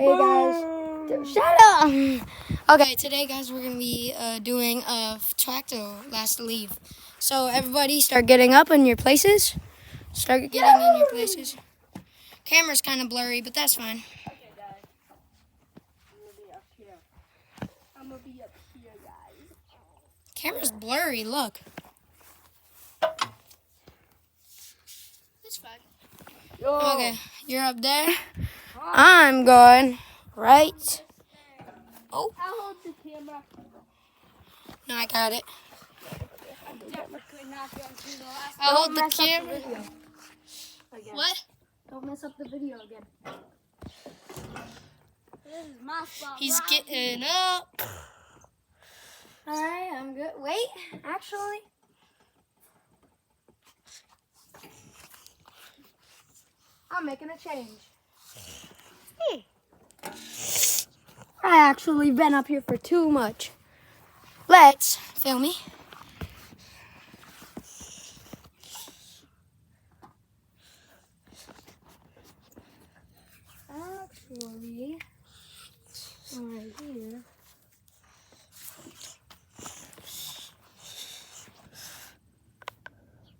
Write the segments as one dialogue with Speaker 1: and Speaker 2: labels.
Speaker 1: Hey guys, shut up! Okay, today guys, we're gonna be doing a tractor last to leave. So everybody start getting up in your places. Start getting in your places. Camera's kind of blurry, but that's fine.
Speaker 2: Okay guys, I'm gonna be up here. I'm gonna be up here, guys.
Speaker 1: Camera's blurry, look.
Speaker 2: It's fine.
Speaker 1: Okay, you're up there. I'm going right. Oh,
Speaker 2: I'll hold the camera.
Speaker 1: no, I got it.
Speaker 2: I definitely not going to the last.
Speaker 1: I'll hold the camera.
Speaker 2: What?
Speaker 1: Don't mess up the video again.
Speaker 2: This is my spot.
Speaker 1: He's
Speaker 2: right?
Speaker 1: getting up. Alright, I'm good. Wait, actually. I'm making a change. I actually been up here for too much. Let's film me. Actually, right here.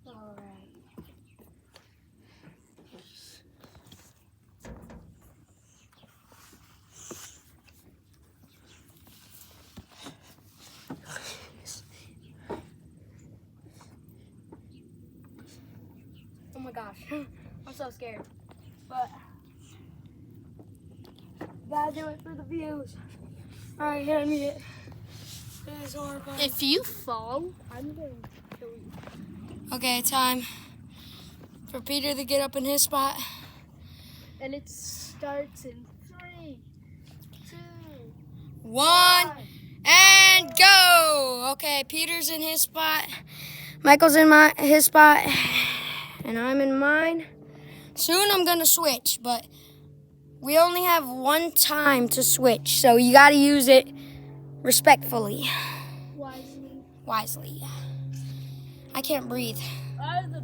Speaker 1: All right. Oh my gosh, I'm so scared. But gotta do it for the views. Alright, hand me it. It is horrifying.
Speaker 2: If you fall, I'm going to kill you.
Speaker 1: Okay, time for Peter to get up in his spot.
Speaker 2: And it starts in 3, 2,
Speaker 1: 1, and go! Okay, Peter's in his spot. Michael's in his spot. And I'm in mine. Soon I'm gonna switch, but we only have one time to switch, so you gotta use it respectfully, wisely. I can't breathe.
Speaker 2: I'm the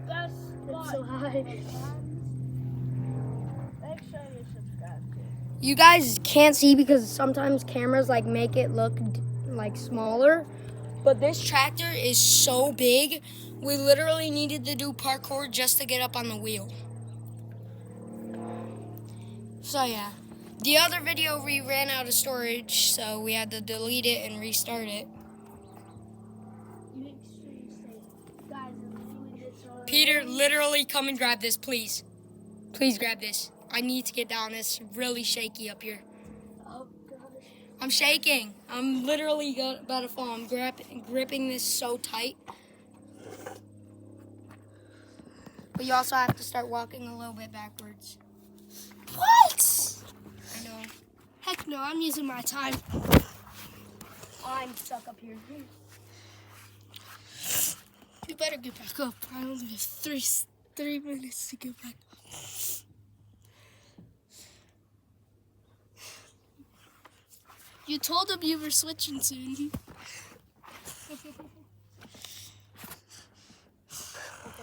Speaker 2: best.
Speaker 1: It's so high.
Speaker 2: Make sure you subscribe to.
Speaker 1: You guys can't see because sometimes cameras like make it look like smaller, but this tractor is so big. We literally needed to do parkour just to get up on the wheel. So yeah, the other video we ran out of storage, so we had to delete it and restart it.
Speaker 2: Make sure you say, guys, I'm doing this already.
Speaker 1: Peter, literally come and grab this, please. Please grab this. I need to get down. It's really shaky up here.
Speaker 2: Oh gosh.
Speaker 1: I'm shaking. I'm literally about to fall. I'm gripping this so tight. But you also have to start walking a little bit backwards.
Speaker 2: What?
Speaker 1: I know.
Speaker 2: Heck no, I'm using my time.
Speaker 1: I'm stuck up here.
Speaker 2: You better get back up. I only have 3 minutes to get back up. You told him you were switching soon.
Speaker 1: Okay,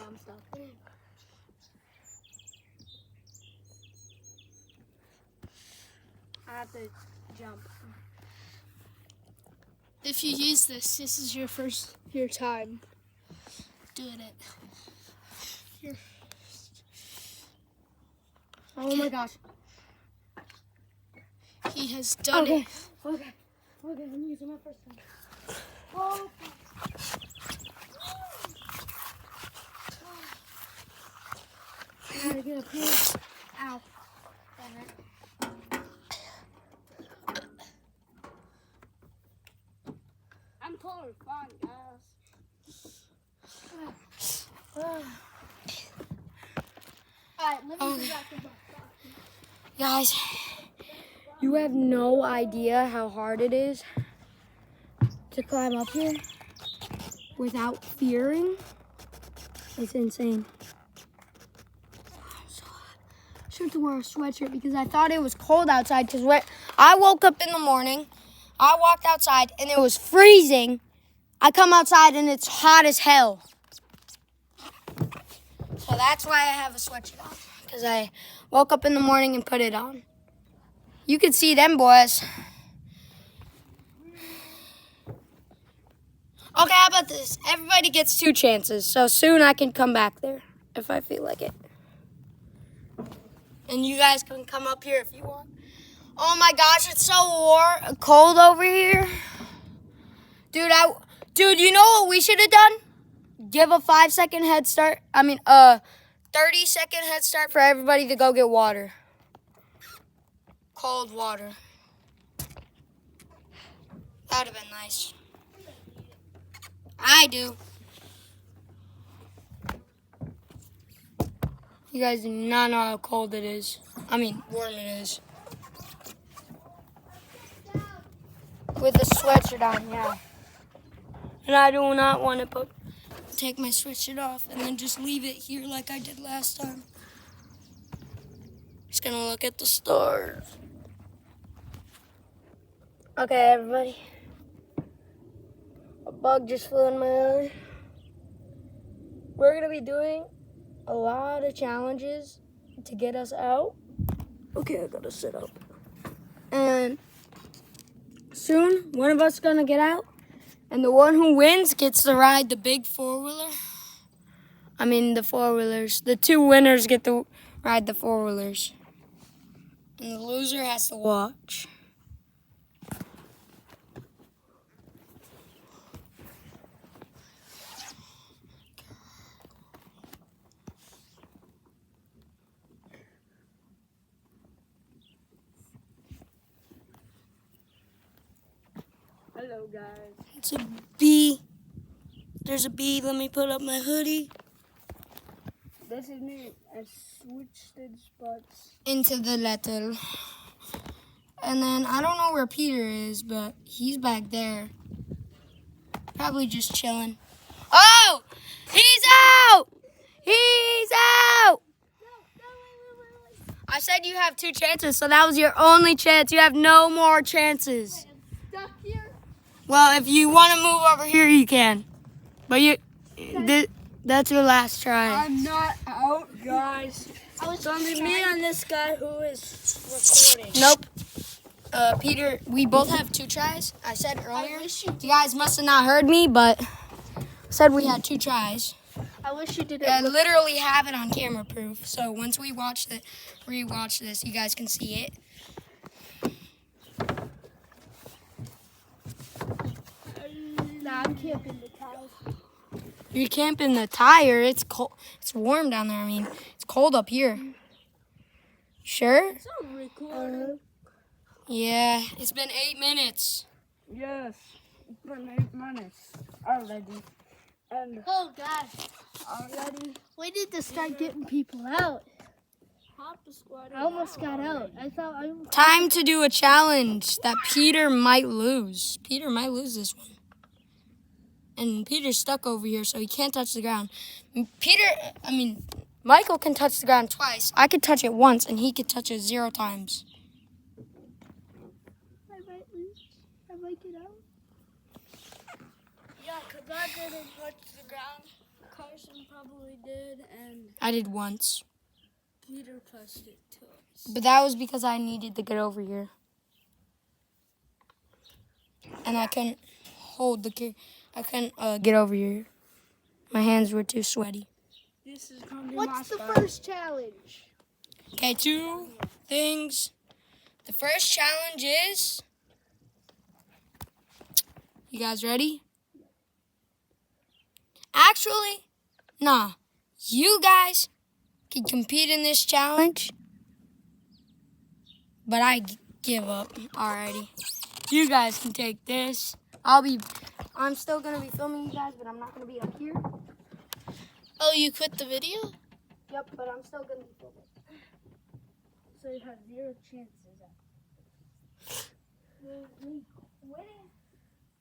Speaker 1: I'm stuck. I have to jump.
Speaker 2: If you use this is your time doing it. Here.
Speaker 1: Oh my gosh.
Speaker 2: He has done it.
Speaker 1: Okay, I'm using my first time. Oh. I gotta get up here. Ow. That hurt.
Speaker 2: I'm totally fine, guys. Alright, let me
Speaker 1: Okay.
Speaker 2: go back to my spot.
Speaker 1: Guys, you have no idea how hard it is to climb up here without fearing. It's insane. So hot. I should have to wear a sweatshirt because I thought it was cold outside because when I woke up in the morning, I walked outside and it was freezing. I come outside and it's hot as hell. So that's why I have a sweatshirt on, because I woke up in the morning and put it on. You can see them boys. Okay, how about this? Everybody gets 2 chances, so soon I can come back there if I feel like it. And you guys can come up here if you want. Oh my gosh, it's so cold over here. Dude, you know what we should have done? Give a 5-second head start. 30-second head start for everybody to go get water. Cold water. That would have been nice. I do. You guys do not know how cold it is. Warm it is. With a sweatshirt on, yeah. And I do not want to take my sweatshirt off and then just leave it here like I did last time. Just gonna look at the stars. Okay, everybody. A bug just flew in my eye. We're gonna be doing a lot of challenges to get us out. Okay, I gotta sit up. And soon, one of us is gonna get out. And the one who wins gets to ride the big four-wheeler. The four-wheelers. The 2 winners get to ride the four-wheelers. And the loser has to watch.
Speaker 2: Hello, guys.
Speaker 1: It's a bee. There's a bee. Let me put up my hoodie.
Speaker 2: This is me. I switched the spots.
Speaker 1: Into the letter. And then I don't know where Peter is, but he's back there. Probably just chilling. Oh! He's out! He's out! I said you have 2 chances, so that was your only chance. You have no more chances.
Speaker 2: Stuck here?
Speaker 1: Well, if you want to move over here, you can. But that's your last try.
Speaker 2: I'm not out, guys. It's only me and this guy who is recording.
Speaker 1: Nope. Peter, we both have 2 tries. I said earlier. You guys must have not heard me, but I said we had 2 tries.
Speaker 2: I wish you did it.
Speaker 1: I literally have it on camera proof. So once we rewatch this, you guys can see it.
Speaker 2: Nah, I'm camping the tires.
Speaker 1: You're camping the tire. It's cold. It's warm down there. It's cold up here. Sure?
Speaker 2: It's not recording.
Speaker 1: Yeah. It's been 8 minutes.
Speaker 2: Yes, it's been 8 minutes already. And oh gosh, already we need to start getting people out. I almost got out.
Speaker 1: Time to do a challenge that Peter might lose. Peter might lose this one. And Peter's stuck over here, so he can't touch the ground. Michael can touch the ground twice. I could touch it once, and he could touch it 0 times.
Speaker 2: I might lose. I might get out. Yeah, because I didn't touch the ground. Carson probably did, and
Speaker 1: I did once.
Speaker 2: Peter touched it twice.
Speaker 1: But that was because I needed to get over here. And I couldn't hold I couldn't get over here. My hands were too sweaty.
Speaker 2: This is gonna be What's the first challenge?
Speaker 1: Okay, 2 things. The first challenge is... You guys ready? Actually, nah. You guys can compete in this challenge. But I give up already. You guys can take this. I'm still going to be filming you guys, but I'm not going to be up here.
Speaker 2: Oh, you quit the video?
Speaker 1: Yep, but I'm still going to be filming.
Speaker 2: So you have 0 chances.
Speaker 1: Me quitting,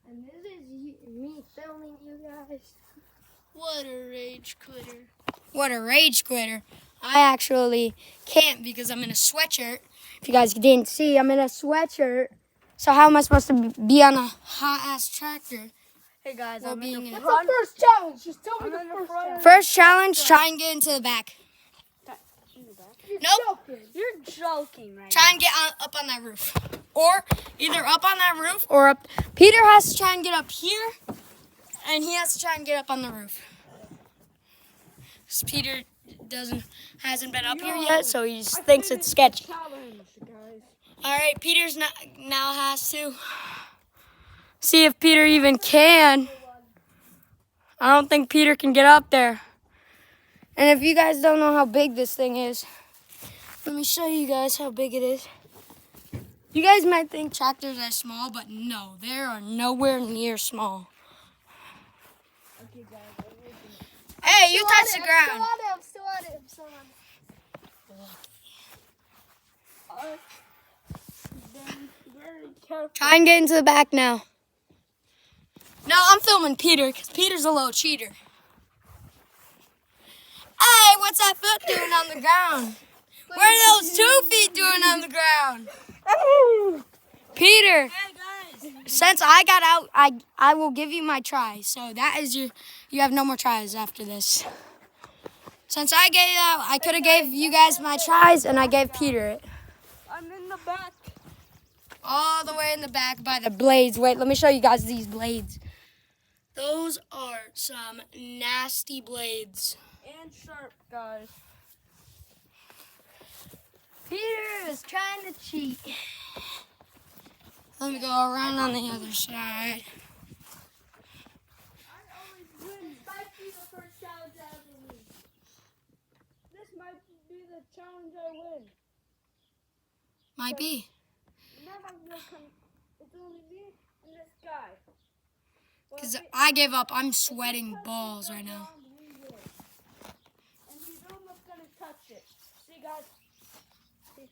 Speaker 1: and this is me filming you guys.
Speaker 2: What a rage quitter.
Speaker 1: What a rage quitter. I actually can't because I'm in a sweatshirt. If you guys didn't see, I'm in a sweatshirt. So how am I supposed to be on a hot-ass tractor?
Speaker 2: Hey guys,
Speaker 1: What's the
Speaker 2: first challenge? Just tell me the first challenge.
Speaker 1: First challenge, try and get into the back.
Speaker 2: In the back?
Speaker 1: Nope.
Speaker 2: joking. You're joking right
Speaker 1: Try and get up on that roof. Or either up on that roof or up. Peter has to try and get up here. And he has to try and get up on the roof. 'Cause Peter hasn't been up here yet, so he just thinks it's sketchy.
Speaker 2: Challenge, guys.
Speaker 1: All right, Peter's now has to see if Peter even can. I don't think Peter can get up there. And if you guys don't know how big this thing is, let me show you guys how big it is. You guys might think tractors are small, but no, they are nowhere near small.
Speaker 2: Okay, guys.
Speaker 1: Hey, you touched the ground.
Speaker 2: I'm still on it. Then very careful.
Speaker 1: Try and get into the back now. No, I'm filming Peter because Peter's a little cheater. Hey, what's that foot doing on the ground? What are those 2 feet doing on the ground? Peter,
Speaker 2: Hey, guys.
Speaker 1: since I got out, I will give you my try. So that is you have no more tries after this. Since I gave out, I could have gave you guys my tries, and I gave Peter it.
Speaker 2: I'm in the back.
Speaker 1: All the way in the back by the blades. Wait, let me show you guys these blades. Those are some nasty blades.
Speaker 2: And sharp, guys.
Speaker 1: Peter is trying to cheat. Let me go around on the other side.
Speaker 2: I always win. This might be the first challenge I ever win. This might be the challenge I win.
Speaker 1: Might be.
Speaker 2: It's only me and this guy.
Speaker 1: Because I gave up. I'm sweating balls right now.
Speaker 2: And he's almost gonna touch it. See, guys? See?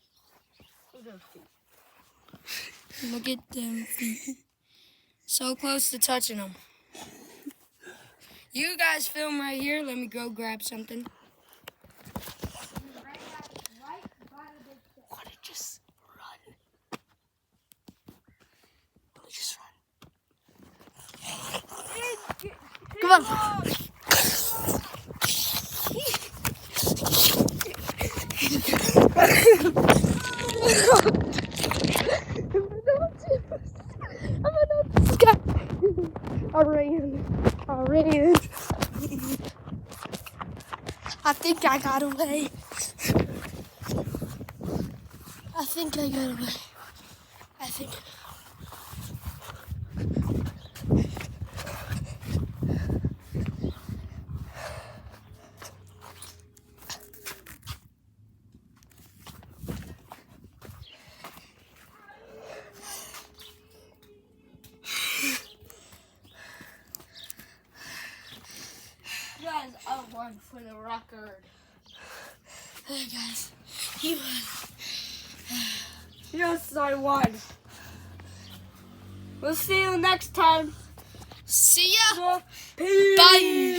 Speaker 2: Look at those feet.
Speaker 1: Look at them feet. So close to touching them. You guys film right here. Let me go grab something. Want to just run? Let me just run. Come on. I ran. I think I got away. I think.
Speaker 2: Guys, I won for the record.
Speaker 1: Hey guys, you won.
Speaker 2: Yes, I won. We'll see you next time.
Speaker 1: See ya.
Speaker 2: Peace.
Speaker 1: Bye.